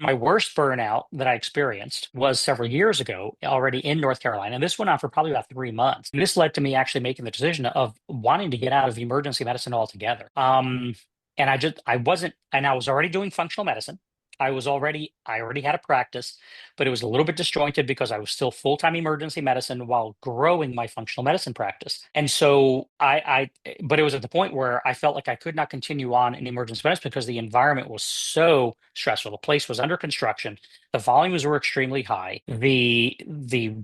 My worst burnout that I experienced was several years ago, already in North Carolina. And this went on for probably about 3 months. And this led to me actually making the decision of wanting to get out of emergency medicine altogether. And I wasn't, and I was already doing functional medicine. I already had a practice, but it was a little bit disjointed because I was still full-time emergency medicine while growing my functional medicine practice. And so but it was at the point where I felt like I could not continue on in emergency medicine because the environment was so stressful. The place was under construction. The volumes were extremely high. The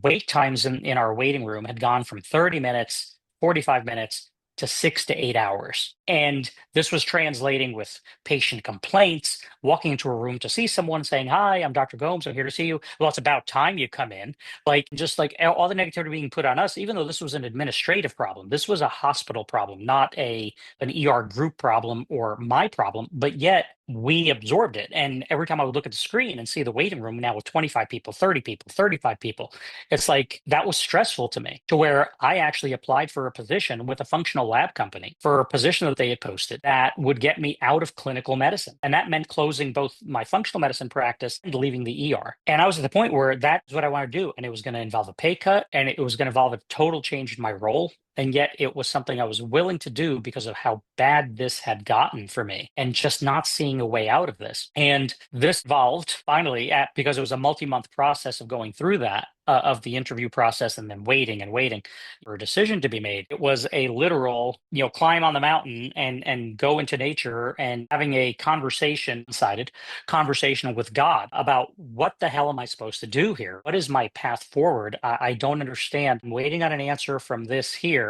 wait times in our waiting room had gone from 30 minutes, 45 minutes to 6 to 8 hours. And this was translating with patient complaints, walking into a room to see someone saying, "Hi, I'm Dr. Gomes. I'm here to see you." Well, it's about time you come in. Like, just like all the negativity being put on us, even though this was an administrative problem, this was a hospital problem, not an ER group problem or my problem, but yet we absorbed it. And every time I would look at the screen and see the waiting room now with 25 people, 30 people, 35 people, it's like that was stressful to me, to where I actually applied for a position with a functional lab company for a position that they had posted that would get me out of clinical medicine. And that meant closing both my functional medicine practice and leaving the ER. And I was at the point where that's what I want to do. And it was going to involve a pay cut, and it was going to involve a total change in my role. And yet it was something I was willing to do because of how bad this had gotten for me and just not seeing a way out of this. And this evolved finally because it was a multi-month process of going through that, of the interview process and then waiting and waiting for a decision to be made. It was a literal, climb on the mountain and go into nature and having a decided conversation with God about what the hell am I supposed to do here? What is my path forward? I don't understand. I'm waiting on an answer from this here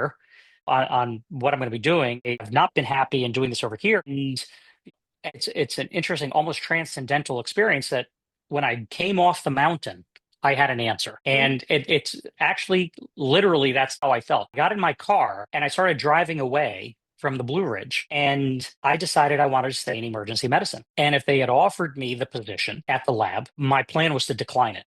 on what I'm going to be doing. I've not been happy in doing this over here. And it's an interesting, almost transcendental experience that when I came off the mountain, I had an answer. And it's actually literally that's how I felt. I got in my car and I started driving away from the Blue Ridge, and I decided I wanted to stay in emergency medicine. And if they had offered me the position at the lab, my plan was to decline it.